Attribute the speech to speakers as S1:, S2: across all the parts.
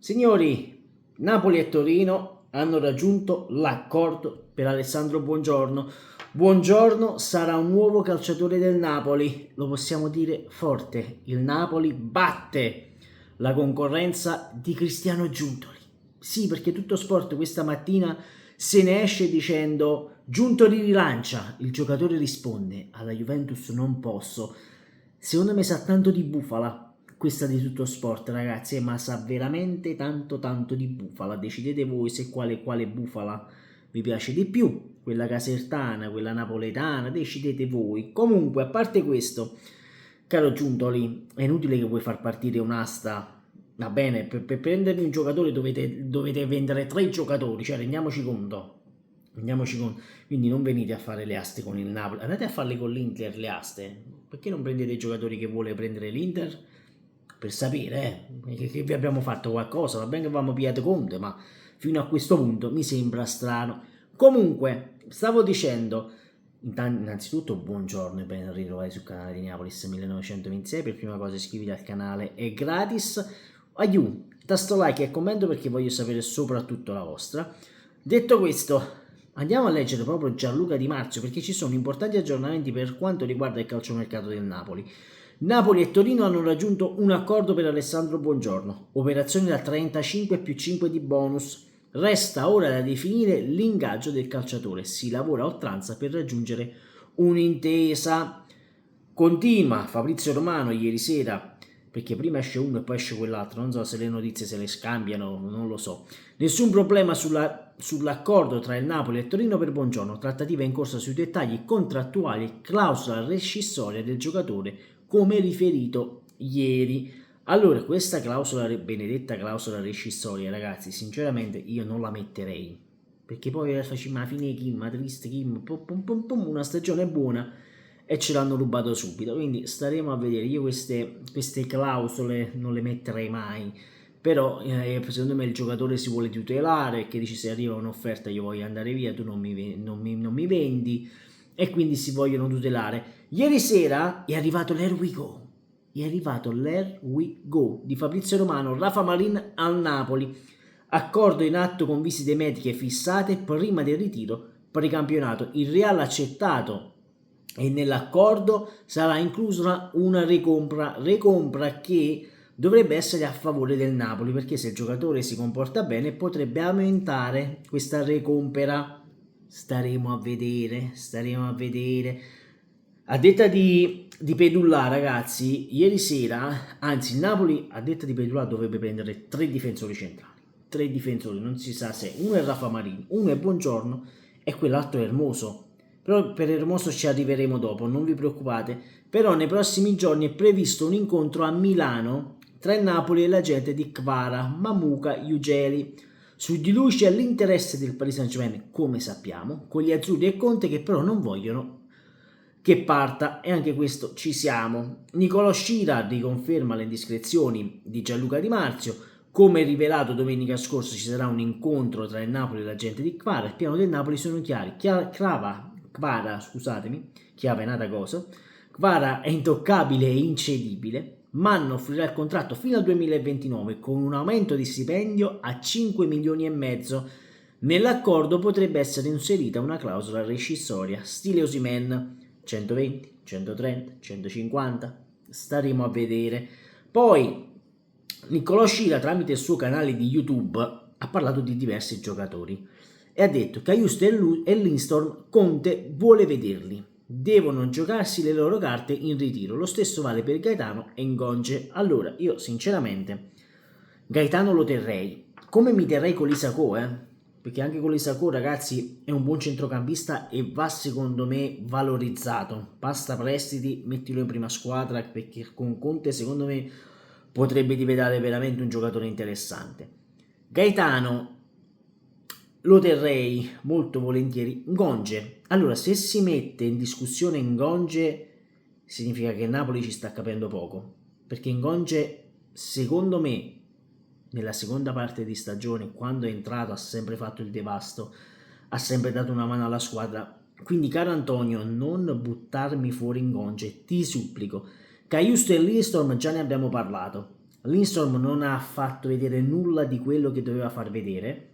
S1: Signori, Napoli e Torino hanno raggiunto l'accordo per Alessandro Buongiorno. Buongiorno sarà un nuovo calciatore del Napoli, lo possiamo dire forte. Il Napoli batte la concorrenza di Cristiano Giuntoli. Sì, perché Tutto Sport questa mattina se ne esce dicendo Giuntoli rilancia, il giocatore risponde alla Juventus non posso. Secondo me sa tanto di bufala questa di Tutto Sport, ragazzi, ma sa veramente tanto di bufala. Decidete voi se quale bufala vi piace di più, quella casertana, quella napoletana, decidete voi. Comunque, a parte questo, caro Giuntoli, è inutile che vuoi far partire un'asta. Va bene, per prendermi un giocatore dovete vendere 3 giocatori, cioè rendiamoci conto. Rendiamoci conto. Quindi non venite a fare le aste con il Napoli, andate a farle con l'Inter le aste. Perché non prendete i giocatori che vuole prendere l'Inter? Per sapere, che vi abbiamo fatto qualcosa, va bene che avevamo pigliato Conte, ma fino a questo punto mi sembra strano. Comunque, stavo dicendo, innanzitutto buongiorno e ben ritrovati sul canale di Neapolis 1926, per prima cosa iscriviti al canale, è gratis. Aiù, tasto like e commento perché voglio sapere soprattutto la vostra. Detto questo, andiamo a leggere proprio Gianluca Di Marzio perché ci sono importanti aggiornamenti per quanto riguarda il calciomercato del Napoli. Napoli e Torino hanno raggiunto un accordo per Alessandro Buongiorno, operazione da 35 più 5 di bonus. Resta ora da definire l'ingaggio del calciatore, si lavora a oltranza per raggiungere un'intesa. Continua Fabrizio Romano ieri sera, perché prima esce uno e poi esce quell'altro, non so se le notizie se le scambiano, non lo so. Nessun problema sull'accordo tra il Napoli e Torino per Buongiorno, trattativa in corsa sui dettagli contrattuali e clausola rescissoria del giocatore come riferito ieri. Allora, questa benedetta clausola rescissoria, ragazzi, sinceramente io non la metterei. Perché poi facciamo alla fine Kim, triste Kim, una stagione buona e ce l'hanno rubato subito. Quindi staremo a vedere. Io queste clausole non le metterei mai. Però secondo me il giocatore si vuole tutelare, che dice se arriva un'offerta io voglio andare via, tu non mi vendi, e quindi si vogliono tutelare. Ieri sera è arrivato l'Here We Go. È arrivato l'Here We Go di Fabrizio Romano, Rafa Marin al Napoli. Accordo in atto con visite mediche fissate prima del ritiro precampionato. Il Real ha accettato e nell'accordo sarà inclusa una recompra che dovrebbe essere a favore del Napoli perché se il giocatore si comporta bene potrebbe aumentare questa recompra. Staremo a vedere. A detta di Pedulla, ragazzi, ieri sera, anzi il Napoli a detta di Pedulla dovrebbe prendere 3 difensori centrali. 3 difensori, non si sa se. Uno è Rafa Marini, uno è Buongiorno e quell'altro è Hermoso. Però per Hermoso ci arriveremo dopo, non vi preoccupate. Però nei prossimi giorni è previsto un incontro a Milano tra il Napoli e la gente di Kvara, Mamuka, Ugeli. Su di lui c'è l'interesse del Paris Saint-Germain, come sappiamo, con gli azzurri e Conte che però non vogliono che parta e anche questo ci siamo. Nicolò Scira riconferma le indiscrezioni di Gianluca Di Marzio. Come rivelato domenica scorsa ci sarà un incontro tra il Napoli e la gente di Kvara. Il piano del Napoli sono chiari. Kvara, scusatemi, chiave è nata cosa. Kvara è intoccabile e incedibile. Manno offrirà il contratto fino al 2029 con un aumento di stipendio a 5 milioni e mezzo. Nell'accordo potrebbe essere inserita una clausola rescissoria, stile Osimhen, 120, 130, 150, staremo a vedere. Poi Niccolò Scira tramite il suo canale di YouTube ha parlato di diversi giocatori e ha detto che Justo e Lindstorm Conte vuole vederli. Devono giocarsi le loro carte in ritiro. Lo stesso vale per Gaetano e Ngonge. Allora, io sinceramente Gaetano lo terrei. Come mi terrei con l'Isacco, perché anche con l'Isacco, ragazzi, è un buon centrocampista e va secondo me valorizzato. Basta prestiti, mettilo in prima squadra perché con Conte secondo me potrebbe diventare veramente un giocatore interessante. Gaetano lo terrei molto volentieri. Ngonge, allora se si mette in discussione Ngonge significa che Napoli ci sta capendo poco, perché Ngonge secondo me nella seconda parte di stagione quando è entrato ha sempre fatto il devasto, ha sempre dato una mano alla squadra. Quindi caro Antonio, non buttarmi fuori Ngonge, ti supplico. Caiusto e Lindstrom già ne abbiamo parlato. Lindstrom non ha fatto vedere nulla di quello che doveva far vedere,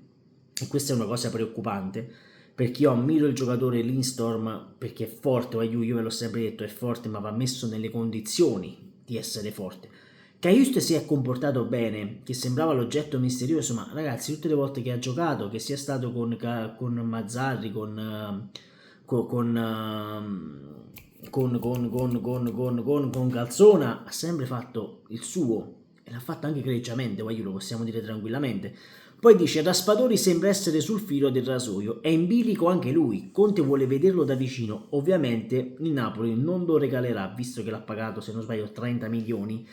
S1: e questa è una cosa preoccupante, perché io ammiro il giocatore Lindstrom perché è forte, io ve l'ho sempre detto, è forte, ma va messo nelle condizioni di essere forte. Cajuste si è comportato bene, che sembrava l'oggetto misterioso, ma ragazzi, tutte le volte che ha giocato, che sia stato con Mazzarri, con Calzona, ha sempre fatto il suo e l'ha fatto anche egregiamente, lo possiamo dire tranquillamente. Poi dice: Raspadori sembra essere sul filo del rasoio, è in bilico anche lui. Conte vuole vederlo da vicino. Ovviamente il Napoli non lo regalerà, visto che l'ha pagato, se non sbaglio, 30 milioni.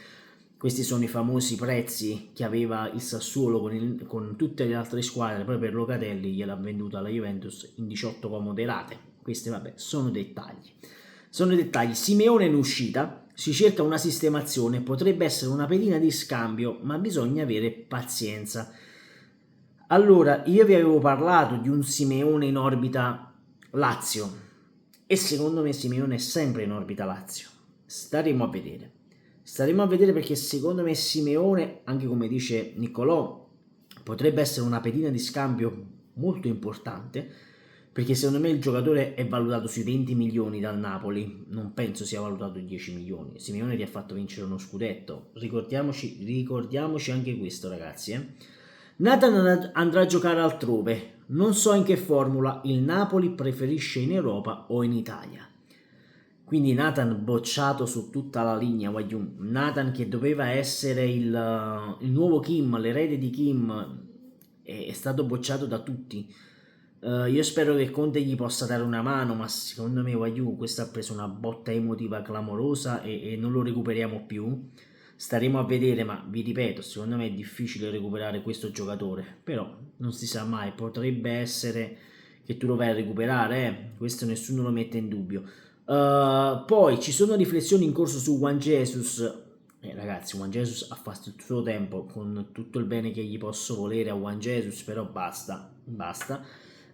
S1: Questi sono i famosi prezzi che aveva il Sassuolo con tutte le altre squadre. Poi per Locatelli gliel'ha venduta alla Juventus in 18 comode rate. Questi, vabbè, sono dettagli. Sono dettagli. Simeone in uscita. Si cerca una sistemazione. Potrebbe essere una pedina di scambio, ma bisogna avere pazienza. Allora, io vi avevo parlato di un Simeone in orbita Lazio e secondo me Simeone è sempre in orbita Lazio. Staremo a vedere. Staremo a vedere perché secondo me Simeone, anche come dice Niccolò, potrebbe essere una pedina di scambio molto importante, perché secondo me il giocatore è valutato sui 20 milioni dal Napoli, non penso sia valutato 10 milioni. Simeone ti ha fatto vincere uno scudetto, ricordiamoci anche questo, ragazzi. Nathan andrà a giocare altrove, non so in che formula, il Napoli preferisce in Europa o in Italia. Quindi Nathan bocciato su tutta la linea, Nathan che doveva essere il nuovo Kim, l'erede di Kim, è stato bocciato da tutti. Io spero che Conte gli possa dare una mano, ma secondo me questo ha preso una botta emotiva clamorosa e non lo recuperiamo più. Staremo a vedere, ma vi ripeto, secondo me è difficile recuperare questo giocatore, però non si sa mai, potrebbe essere che tu lo vai a recuperare, questo nessuno lo mette in dubbio. Poi ci sono riflessioni in corso su Juan Jesus. Ragazzi, Juan Jesus ha fatto il suo tempo, con tutto il bene che gli posso volere a Juan Jesus, però basta.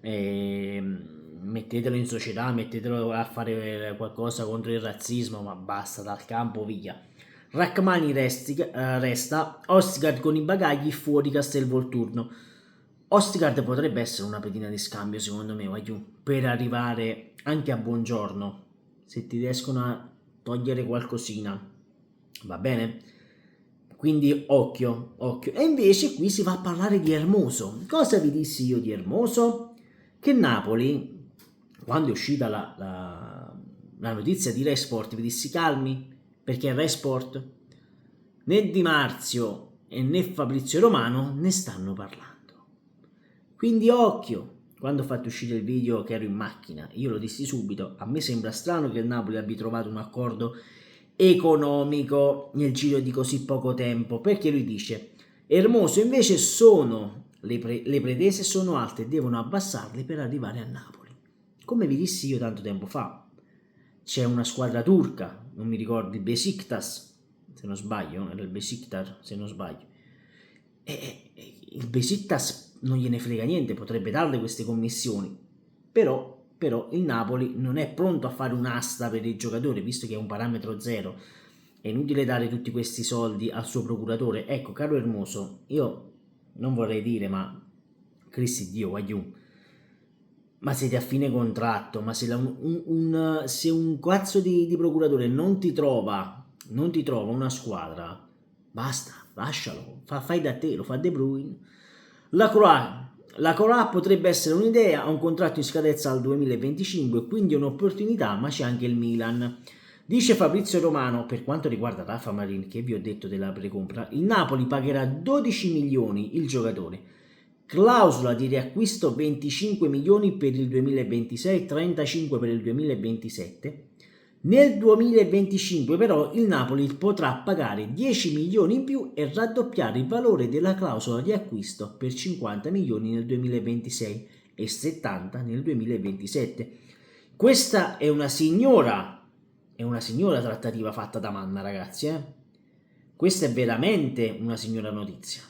S1: Mettetelo in società, mettetelo a fare qualcosa contro il razzismo, ma basta, dal campo via. Rachmani resta, Ostigard con i bagagli fuori Castelvolturno. Ostigard potrebbe essere una pedina di scambio, secondo me, per arrivare anche a Buongiorno, se ti riescono a togliere qualcosina, va bene? Quindi occhio. E invece qui si va a parlare di Hermoso. Cosa vi dissi io di Hermoso? Che Napoli, quando è uscita la notizia di Resport, vi dissi calmi, perché Resport né Di Marzio e né Fabrizio Romano ne stanno parlando. Quindi occhio. Quando ho fatto uscire il video che ero in macchina, io lo dissi subito, a me sembra strano che il Napoli abbia trovato un accordo economico nel giro di così poco tempo, perché lui dice: Hermoso invece le pretese sono alte, devono abbassarle per arrivare a Napoli. Come vi dissi io tanto tempo fa, c'è una squadra turca, non mi ricordo, il Besiktas, se non sbaglio, era il Besiktar, se non sbaglio, e il Besiktas non gliene frega niente, potrebbe darle queste commissioni, però il Napoli non è pronto a fare un'asta per il giocatore, visto che è un parametro zero. È inutile dare tutti questi soldi al suo procuratore. Ecco, caro Hermoso, io non vorrei dire, ma Cristi Dio, ma siete a fine contratto, ma se un cazzo di procuratore non ti trova una squadra, basta, lascialo, fai da te, lo fa De Bruyne. La Croix potrebbe essere un'idea, ha un contratto in scadenza al 2025, quindi è un'opportunità, ma c'è anche il Milan. Dice Fabrizio Romano, per quanto riguarda Rafa Marin, che vi ho detto della precompra, il Napoli pagherà 12 milioni il giocatore, clausola di riacquisto 25 milioni per il 2026, 35 per il 2027. Nel 2025 però il Napoli potrà pagare 10 milioni in più e raddoppiare il valore della clausola di acquisto per 50 milioni nel 2026 e 70 nel 2027. Questa è una signora trattativa fatta da Manna, ragazzi. Questa è veramente una signora notizia.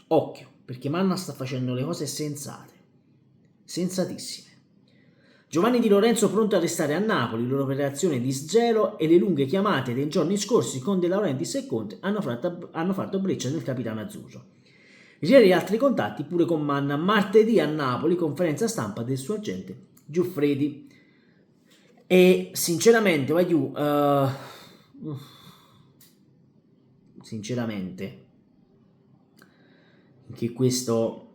S1: Occhio, perché Manna sta facendo le cose sensate, sensatissime. Giovanni Di Lorenzo pronto a restare a Napoli, l'operazione di sgelo e le lunghe chiamate dei giorni scorsi con De Laurentiis e Conte hanno fatto breccia nel capitano azzurro. Ieri altri contatti pure con Manna. Martedì a Napoli, conferenza stampa del suo agente Giuffredi. E sinceramente, sinceramente, che questo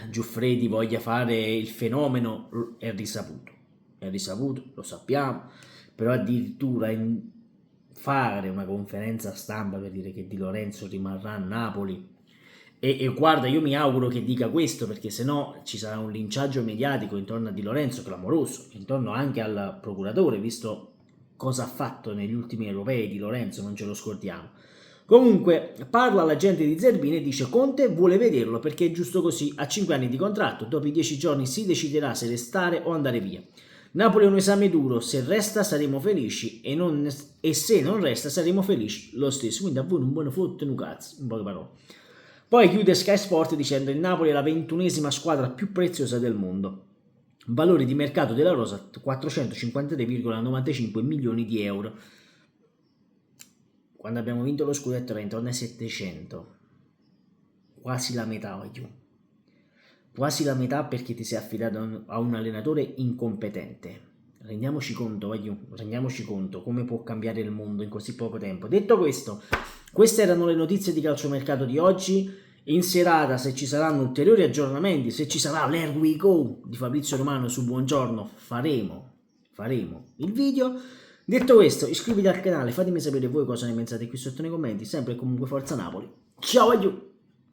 S1: Giuffredi voglia fare il fenomeno è risaputo, lo sappiamo, però addirittura fare una conferenza stampa per dire che Di Lorenzo rimarrà a Napoli e guarda, io mi auguro che dica questo, perché sennò ci sarà un linciaggio mediatico intorno a Di Lorenzo clamoroso, intorno anche al procuratore, visto cosa ha fatto negli ultimi europei Di Lorenzo, non ce lo scordiamo. Comunque parla l'agente di Zerbini e dice: Conte vuole vederlo perché è giusto così, ha 5 anni di contratto, dopo i 10 giorni si deciderà se restare o andare via. Napoli è un esame duro, se resta saremo felici e se non resta saremo felici lo stesso, quindi a voi non buono fotte un cazzo, in poche parole. Poi chiude Sky Sport dicendo: il Napoli è la 21esima squadra più preziosa del mondo. Valore di mercato della rosa 453,95 milioni di euro. Quando abbiamo vinto lo scudetto era intorno ai 700, quasi la metà, quasi la metà, perché ti sei affidato a un allenatore incompetente. Rendiamoci conto come può cambiare il mondo in così poco tempo. Detto questo, queste erano le notizie di calciomercato di oggi. In serata, se ci saranno ulteriori aggiornamenti, se ci sarà l'Here We Go di Fabrizio Romano su Buongiorno, faremo il video. Detto questo, iscriviti al canale, fatemi sapere voi cosa ne pensate qui sotto nei commenti. Sempre e comunque forza Napoli. Ciao a tutti!